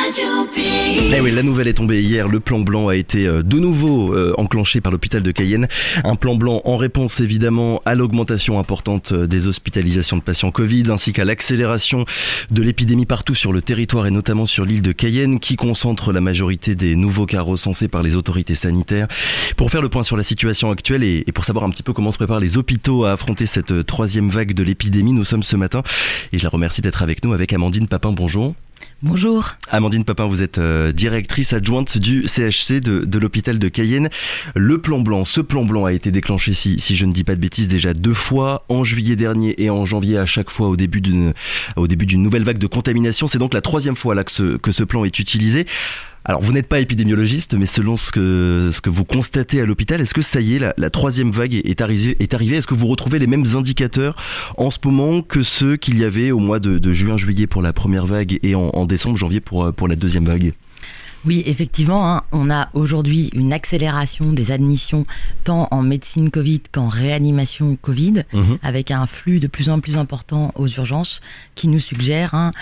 Eh oui, la nouvelle est tombée hier. Le plan blanc a été de nouveau enclenché par l'hôpital de Cayenne. Un plan blanc en réponse évidemment à l'augmentation importante des hospitalisations de patients Covid ainsi qu'à l'accélération de l'épidémie partout sur le territoire et notamment sur l'île de Cayenne qui concentre la majorité des nouveaux cas recensés par les autorités sanitaires. Pour faire le point sur la situation actuelle et pour savoir un petit peu comment se préparent les hôpitaux à affronter cette troisième vague de l'épidémie, nous sommes ce matin et je la remercie d'être avec nous avec Amandine Papin. Bonjour. Bonjour. Amandine Papin, vous êtes directrice adjointe du CHC de l'hôpital de Cayenne. Ce plan blanc a été déclenché, si je ne dis pas de bêtises, déjà 2 fois, en juillet dernier et en janvier à chaque fois au début d'une nouvelle vague de contamination. C'est donc la 3e fois là que ce plan est utilisé. Alors vous n'êtes pas épidémiologiste, mais selon ce que vous constatez à l'hôpital, est-ce que ça y est, la 3e vague est arrivée? Est-ce que vous retrouvez les mêmes indicateurs en ce moment que ceux qu'il y avait au mois de juin-juillet pour la première vague et en décembre-janvier pour la 2e vague? Oui, effectivement, on a aujourd'hui une accélération des admissions tant en médecine Covid qu'en réanimation Covid, avec un flux de plus en plus important aux urgences qui nous suggère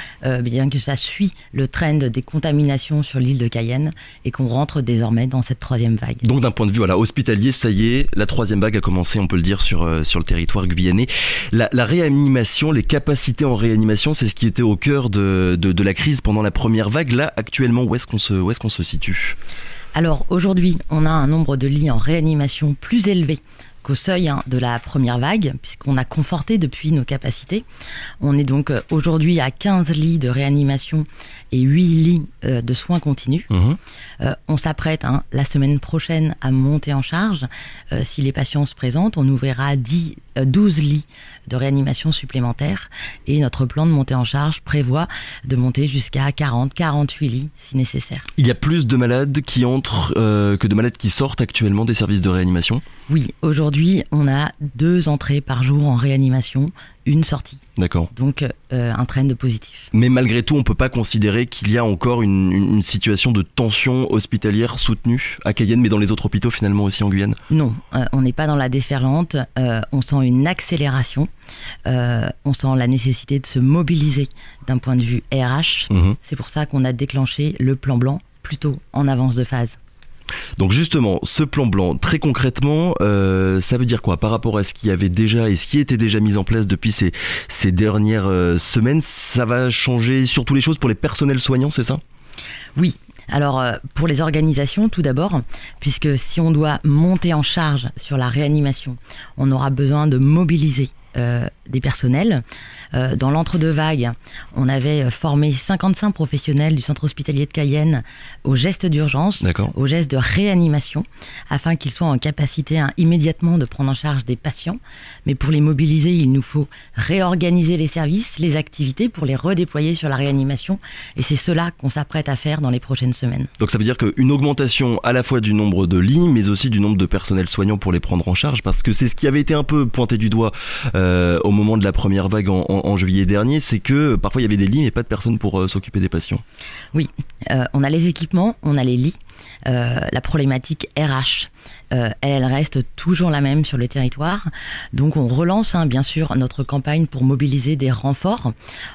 bien que ça suit le trend des contaminations sur l'île de Cayenne et qu'on rentre désormais dans cette 3e vague. Donc d'un point de vue hospitalier, ça y est, la 3e vague a commencé, on peut le dire, sur le territoire guyanais. La réanimation, les capacités en réanimation, c'est ce qui était au cœur de la crise pendant la première vague. Là, actuellement, où est-ce qu'on se situe? Alors aujourd'hui, on a un nombre de lits en réanimation plus élevé qu'au seuil de la première vague, puisqu'on a conforté depuis nos capacités. On est donc aujourd'hui à 15 lits de réanimation et 8 lits de soins continus. On s'apprête la semaine prochaine à monter en charge. Si les patients se présentent, on ouvrira 12 lits de réanimation supplémentaires et notre plan de montée en charge prévoit de monter jusqu'à 40-48 lits si nécessaire. Il y a plus de malades qui entrent que de malades qui sortent actuellement des services de réanimation? Oui, aujourd'hui on a 2 entrées par jour en réanimation, 1 sortie. D'accord. Donc un trend positif. Mais malgré tout, on ne peut pas considérer qu'il y a encore une situation de tension hospitalière soutenue à Cayenne, mais dans les autres hôpitaux finalement aussi en Guyane? Non, on n'est pas dans la déferlante, on sent une accélération, on sent la nécessité de se mobiliser d'un point de vue RH. C'est pour ça qu'on a déclenché le plan blanc plutôt en avance de phase. Donc justement, ce plan blanc, très concrètement, ça veut dire quoi par rapport à ce qui avait déjà et ce qui était déjà mis en place depuis ces dernières semaines? Ça va changer surtout les choses pour les personnels soignants, c'est ça? Oui. Alors, pour les organisations, tout d'abord, puisque si on doit monter en charge sur la réanimation, on aura besoin de mobiliser des personnels. Dans l'entre-deux-vagues, on avait formé 55 professionnels du centre hospitalier de Cayenne aux gestes d'urgence, aux gestes de réanimation, afin qu'ils soient en capacité immédiatement de prendre en charge des patients. Mais pour les mobiliser, il nous faut réorganiser les services, les activités pour les redéployer sur la réanimation. Et c'est cela qu'on s'apprête à faire dans les prochaines semaines. Donc ça veut dire qu'une augmentation à la fois du nombre de lits, mais aussi du nombre de personnels soignants pour les prendre en charge, parce que c'est ce qui avait été un peu pointé du doigt au moment de la première vague en juillet dernier, c'est que parfois il y avait des lits mais pas de personnes pour s'occuper des patients. Oui, on a les équipements, on a les lits. La problématique RH, elle reste toujours la même sur le territoire. Donc on relance bien sûr notre campagne pour mobiliser des renforts.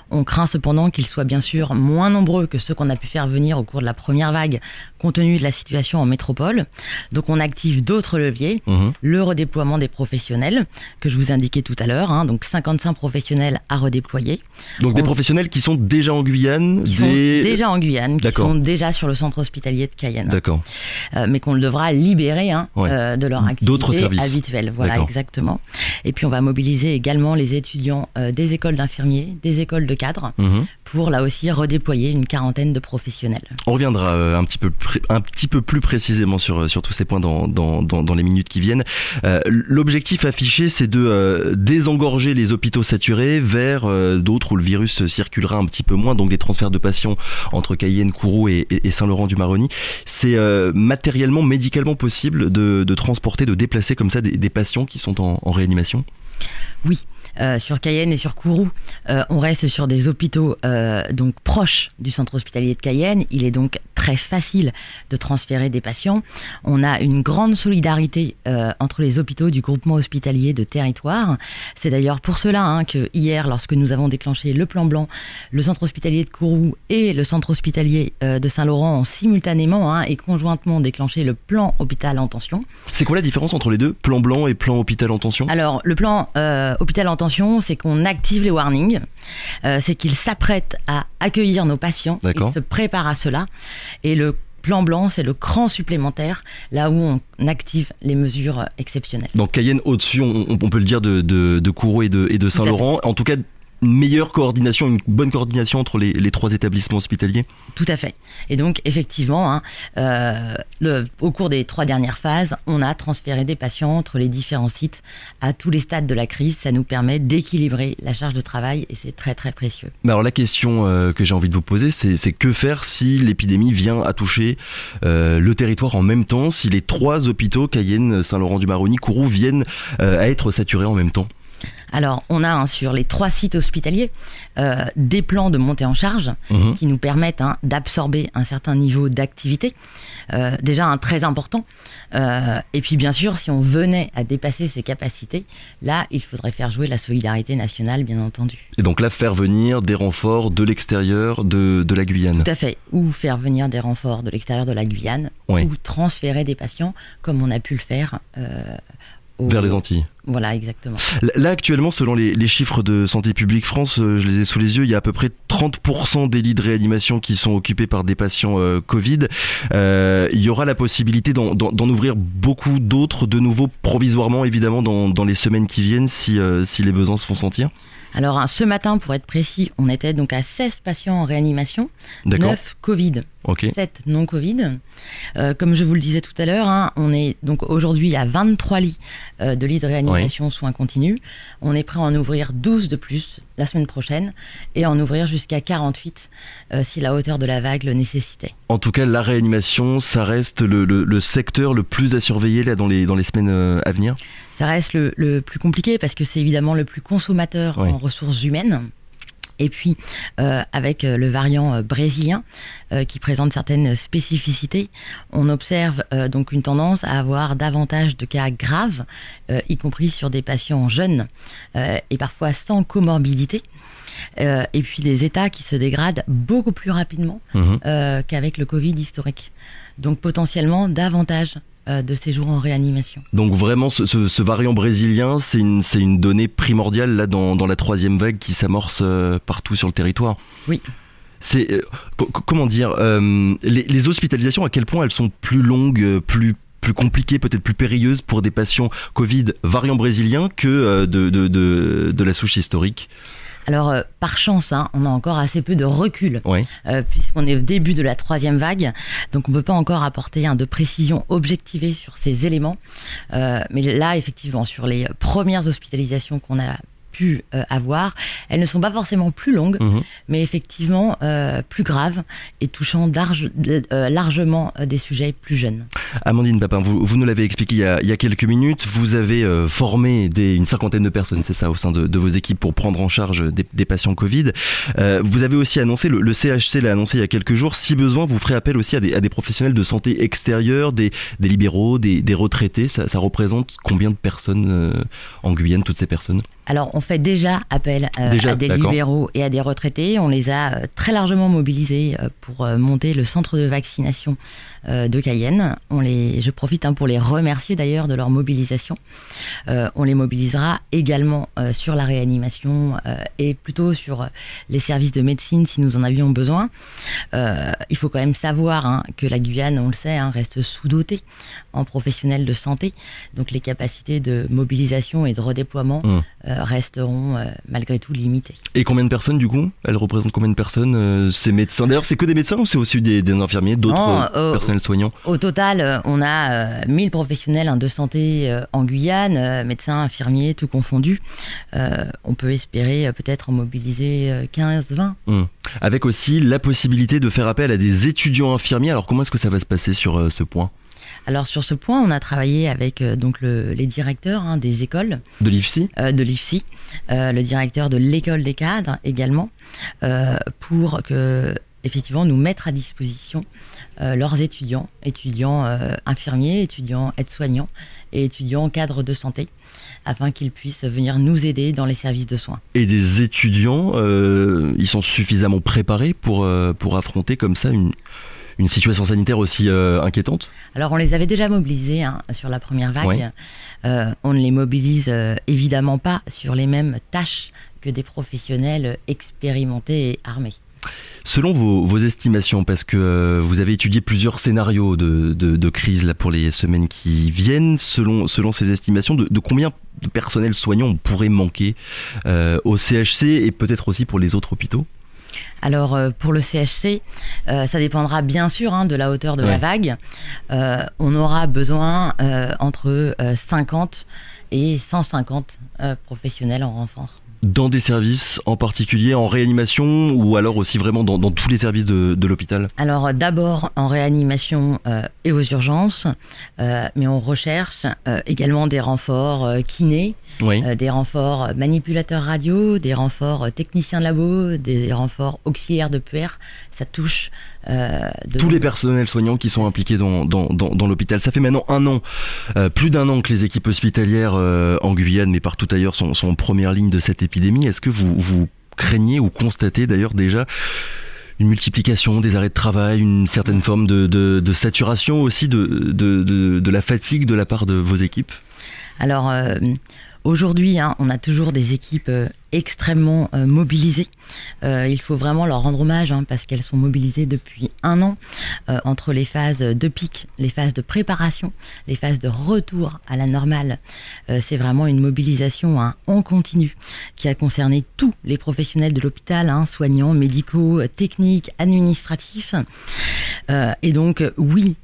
On craint cependant qu'ils soient bien sûr moins nombreux que ceux qu'on a pu faire venir au cours de la première vague, compte tenu de la situation en métropole. Donc on active d'autres leviers, le redéploiement des professionnels, que je vous indiquais tout à l'heure, donc 55 professionnels à redéployer. Donc des professionnels qui sont déjà en Guyane? Qui sont déjà sur le centre hospitalier de Cayenne. D'accord. Mais qu'on devra libérer de leur activité habituelle. Voilà, exactement. Et puis on va mobiliser également les étudiants des écoles d'infirmiers, des écoles de cadres, pour là aussi redéployer une 40aine de professionnels. On reviendra un petit peu plus précisément sur tous ces points dans les minutes qui viennent. L'objectif affiché, c'est de désengorger les hôpitaux saturés vers d'autres où le virus circulera un petit peu moins, donc des transferts de patients entre Cayenne, Kourou et Saint-Laurent-du-Maroni. C'est matériellement, médicalement possible de transporter, de déplacer comme ça des patients qui sont en réanimation? Oui. Sur Cayenne et sur Kourou, on reste sur des hôpitaux donc proches du centre hospitalier de Cayenne. Il est donc très facile de transférer des patients. On a une grande solidarité entre les hôpitaux du groupement hospitalier de territoire. C'est d'ailleurs pour cela que hier, lorsque nous avons déclenché le plan blanc, le centre hospitalier de Kourou et le centre hospitalier de Saint-Laurent ont simultanément et conjointement déclenché le plan hôpital en tension. C'est quoi la différence entre les deux, plan blanc et plan hôpital en tension? Alors, le plan hôpital en tension, c'est qu'on active les warnings, c'est qu'il s'apprête à accueillir nos patients, il se prépare à cela. Et le plan blanc, c'est le cran supplémentaire, là où on active les mesures exceptionnelles. Donc Cayenne au-dessus, on peut le dire, de Kourou et de Saint-Laurent. En tout cas, une meilleure coordination, une bonne coordination entre les trois établissements hospitaliers. Tout à fait. Et donc, effectivement, au cours des 3 dernières phases, on a transféré des patients entre les différents sites à tous les stades de la crise. Ça nous permet d'équilibrer la charge de travail et c'est très, très précieux. Mais alors, la question que j'ai envie de vous poser, c'est que faire si l'épidémie vient à toucher le territoire en même temps, si les 3 hôpitaux, Cayenne, Saint-Laurent-du-Maroni, Kourou, viennent à être saturés en même temps? Alors, on a sur les 3 sites hospitaliers des plans de montée en charge qui nous permettent d'absorber un certain niveau d'activité, déjà très important. Et puis, bien sûr, si on venait à dépasser ces capacités, là, il faudrait faire jouer la solidarité nationale, bien entendu. Et donc là, faire venir des renforts de l'extérieur de la Guyane. Tout à fait. Ou faire venir des renforts de l'extérieur de la Guyane, ou transférer des patients, comme on a pu le faire vers les Antilles. Voilà, exactement. Là, actuellement, selon les chiffres de Santé publique France, je les ai sous les yeux, il y a à peu près 30% des lits de réanimation qui sont occupés par des patients Covid. Il y aura la possibilité d'en ouvrir beaucoup d'autres, de nouveau, provisoirement, évidemment, dans les semaines qui viennent, si les besoins se font sentir. Alors, ce matin, pour être précis, on était donc à 16 patients en réanimation, 9 Covid, 7 non Covid. Comme je vous le disais tout à l'heure, on est donc aujourd'hui à 23 lits de lits de réanimation soins continus. On est prêt à en ouvrir 12 de plus la semaine prochaine et à en ouvrir jusqu'à 48 si la hauteur de la vague le nécessitait. En tout cas, la réanimation, ça reste le secteur le plus à surveiller là, dans les semaines à venir. Ça reste le plus compliqué parce que c'est évidemment le plus consommateur en ressources humaines. Et puis, avec le variant brésilien qui présente certaines spécificités, on observe donc une tendance à avoir davantage de cas graves, y compris sur des patients jeunes et parfois sans comorbidité. Et puis des états qui se dégradent beaucoup plus rapidement qu'avec le Covid historique. Donc potentiellement davantage de séjours en réanimation. Donc vraiment ce variant brésilien, c'est une donnée primordiale là dans la 3e vague qui s'amorce partout sur le territoire. Oui. C'est comment dire, les hospitalisations, à quel point elles sont plus longues, plus compliquées, peut-être plus périlleuses pour des patients Covid variant brésilien que de la souche historique? Alors, par chance, on a encore assez peu de recul, puisqu'on est au début de la 3e vague, donc on ne peut pas encore apporter de précision objectivée sur ces éléments. Mais là, effectivement, sur les premières hospitalisations qu'on a pu avoir, elles ne sont pas forcément plus longues, mais effectivement plus graves et touchant largement des sujets plus jeunes. Amandine Papin, vous nous l'avez expliqué il y a quelques minutes, vous avez formé une 50aine de personnes, c'est ça, au sein de vos équipes pour prendre en charge des patients Covid. Vous avez aussi annoncé, le CHC l'a annoncé il y a quelques jours, si besoin, vous ferez appel aussi à des professionnels de santé extérieurs, des libéraux, des retraités. Ça représente combien de personnes en Guyane, toutes ces personnes ? Alors, on fait déjà appel à des libéraux et à des retraités. On les a très largement mobilisés pour monter le centre de vaccination de Cayenne. Je profite pour les remercier d'ailleurs de leur mobilisation. On les mobilisera également sur la réanimation et plutôt sur les services de médecine si nous en avions besoin. Il faut quand même savoir que la Guyane, on le sait, reste sous-dotée en professionnels de santé. Donc les capacités de mobilisation et de redéploiement resteront malgré tout limitées. Et combien de personnes du coup ? Elles représentent combien de personnes ces médecins ? D'ailleurs, c'est que des médecins ou c'est aussi des infirmiers, d'autres personnels soignants ? Au total, on a 1000 professionnels de santé en Guyane, médecins, infirmiers, tout confondu. On peut espérer peut-être en mobiliser 15-20. Avec aussi la possibilité de faire appel à des étudiants infirmiers. Alors comment est-ce que ça va se passer sur ce point ? Alors sur ce point, on a travaillé avec donc les directeurs des écoles. De l'IFSI De l'IFSI, le directeur de l'école des cadres également, pour que effectivement nous mettre à disposition leurs étudiants infirmiers, étudiants aides-soignants et étudiants cadres de santé, afin qu'ils puissent venir nous aider dans les services de soins. Et des étudiants, ils sont suffisamment préparés pour affronter comme ça une situation sanitaire aussi inquiétante ? Alors on les avait déjà mobilisés sur la première vague. Ouais. On ne les mobilise évidemment pas sur les mêmes tâches que des professionnels expérimentés et armés. Selon vos estimations, parce que vous avez étudié plusieurs scénarios de crise là, pour les semaines qui viennent, selon ces estimations, de combien de personnel soignant on pourrait manquer au CHC et peut-être aussi pour les autres hôpitaux ? Alors pour le CHC, ça dépendra bien sûr de la hauteur de la vague. On aura besoin entre 50 et 150 professionnels en renfort. Dans des services en particulier, en réanimation ou alors aussi vraiment dans tous les services de l'hôpital ? Alors d'abord en réanimation et aux urgences, mais on recherche également des renforts kinés, des renforts manipulateurs radio, des renforts techniciens de labo, des renforts auxiliaires de puer. Ça touche tous les personnels soignants qui sont impliqués dans l'hôpital. Ça fait maintenant plus d'un an que les équipes hospitalières en Guyane, mais partout ailleurs, sont en première ligne de cette épidémie. Est-ce que vous craignez ou constatez d'ailleurs déjà une multiplication des arrêts de travail, une certaine forme de saturation aussi de la fatigue de la part de vos équipes ? Alors aujourd'hui, on a toujours des équipes extrêmement mobilisées. Il faut vraiment leur rendre hommage parce qu'elles sont mobilisées depuis un an entre les phases de pic, les phases de préparation, les phases de retour à la normale. C'est vraiment une mobilisation en continu qui a concerné tous les professionnels de l'hôpital, soignants, médicaux, techniques, administratifs. Et donc oui,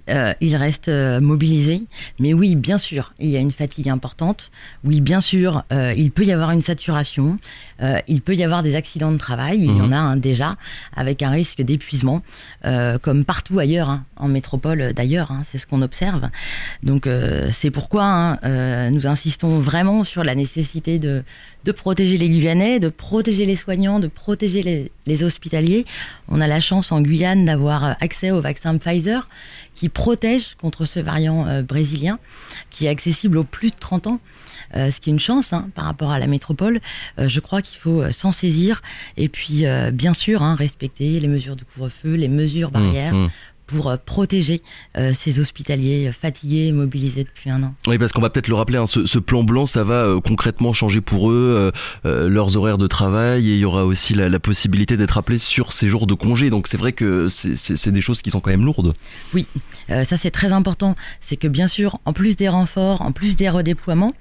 ils restent mobilisés, mais oui, bien sûr, il y a une fatigue importante. Oui, bien sûr, il peut y avoir une saturation. Il peut y avoir des accidents de travail, il y en a déjà, avec un risque d'épuisement, comme partout ailleurs, en métropole d'ailleurs, c'est ce qu'on observe. Donc c'est pourquoi nous insistons vraiment sur la nécessité de protéger les Guyanais, de protéger les soignants, de protéger les hospitaliers. On a la chance en Guyane d'avoir accès au vaccin Pfizer qui protège contre ce variant brésilien, qui est accessible aux plus de 30 ans. Ce qui est une chance par rapport à la métropole. Je crois qu'il faut s'en saisir et puis bien sûr respecter les mesures de couvre-feu, les mesures barrières pour protéger ces hospitaliers fatigués et mobilisés depuis un an. Oui, parce qu'on va peut-être le rappeler, ce plan blanc, ça va concrètement changer pour eux leurs horaires de travail et il y aura aussi la possibilité d'être appelés sur ces jours de congé. Donc c'est vrai que c'est des choses qui sont quand même lourdes. Oui, ça c'est très important. C'est que bien sûr, en plus des renforts, en plus des redéploiements,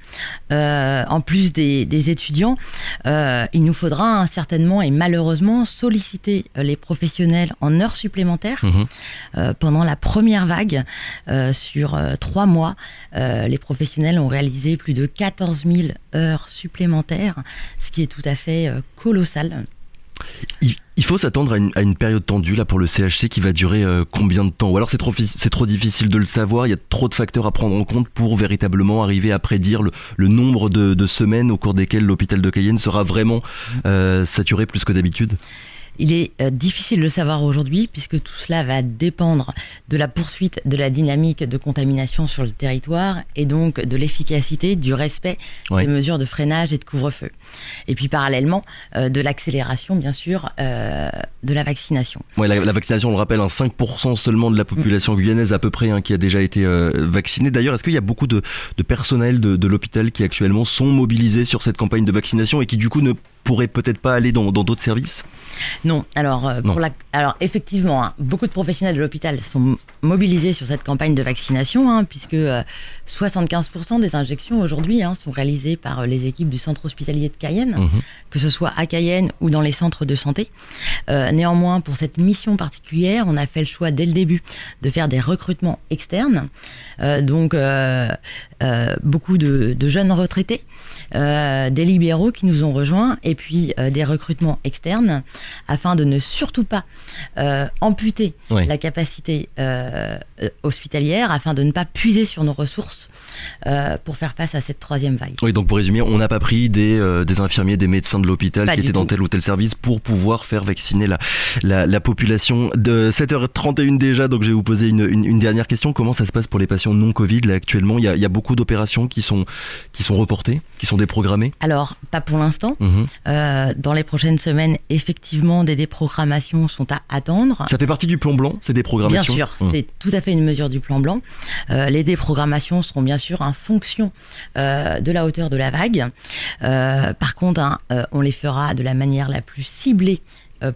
en plus des étudiants, il nous faudra certainement et malheureusement solliciter les professionnels en heures supplémentaires. Pendant la première vague, sur 3 mois, les professionnels ont réalisé plus de 14 000 heures supplémentaires, ce qui est tout à fait colossal. Il faut s'attendre à une période tendue là pour le CHC qui va durer combien de temps ? Ou alors c'est trop difficile de le savoir, il y a trop de facteurs à prendre en compte pour véritablement arriver à prédire le nombre de semaines au cours desquelles l'hôpital de Cayenne sera vraiment saturé plus que d'habitude ? Il est difficile de le savoir aujourd'hui puisque tout cela va dépendre de la poursuite de la dynamique de contamination sur le territoire et donc de l'efficacité, du respect des mesures de freinage et de couvre-feu. Et puis parallèlement, de l'accélération bien sûr de la vaccination. Ouais, la vaccination, on le rappelle, 5% seulement de la population guyanaise à peu près qui a déjà été vaccinée. D'ailleurs, est-ce qu'il y a beaucoup de personnel de l'hôpital qui actuellement sont mobilisés sur cette campagne de vaccination et qui du coup ne pourraient peut-être pas aller dans d'autres services ? Non, alors effectivement, beaucoup de professionnels de l'hôpital sont mobilisés sur cette campagne de vaccination, puisque 75% des injections aujourd'hui sont réalisées par les équipes du centre hospitalier de Cayenne, que ce soit à Cayenne ou dans les centres de santé. Néanmoins, pour cette mission particulière, on a fait le choix dès le début de faire des recrutements externes, donc beaucoup de jeunes retraités, des libéraux qui nous ont rejoints, et et puis des recrutements externes afin de ne surtout pas amputer la capacité hospitalière, afin de ne pas puiser sur nos ressources pour faire face à cette troisième vague. Oui, donc pour résumer, on n'a pas pris des infirmiers, des médecins de l'hôpital qui étaient dans tel ou tel service pour pouvoir faire vacciner la population. De 7h31 déjà, donc je vais vous poser une dernière question. Comment ça se passe pour les patients non Covid là actuellement? Il y a beaucoup d'opérations qui sont reportées, qui sont déprogrammées? Alors, pas pour l'instant. Dans les prochaines semaines, effectivement, des déprogrammations sont à attendre. Ça fait partie du plan blanc, ces déprogrammations? Bien sûr, c'est tout à fait une mesure du plan blanc. Les déprogrammations seront bien sûr en fonction de la hauteur de la vague. Par contre, on les fera de la manière la plus ciblée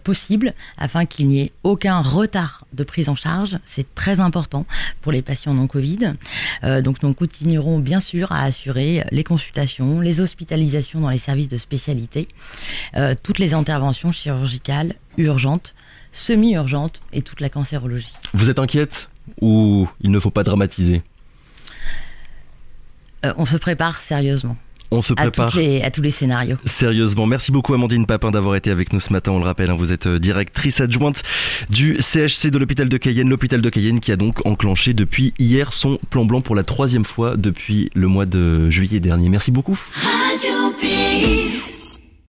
possible afin qu'il n'y ait aucun retard de prise en charge. C'est très important pour les patients non Covid. Donc nous continuerons bien sûr à assurer les consultations, les hospitalisations dans les services de spécialité, toutes les interventions chirurgicales urgentes, semi-urgentes et toute la cancérologie. Vous êtes inquiète ou il ne faut pas dramatiser? On se prépare sérieusement. On se prépare à tous les scénarios. Sérieusement. Merci beaucoup Amandine Papin d'avoir été avec nous ce matin. On le rappelle, vous êtes directrice adjointe du CHC de l'hôpital de Cayenne. L'hôpital de Cayenne qui a donc enclenché depuis hier son plan blanc pour la 3e fois depuis le mois de juillet dernier. Merci beaucoup. Radio Pays.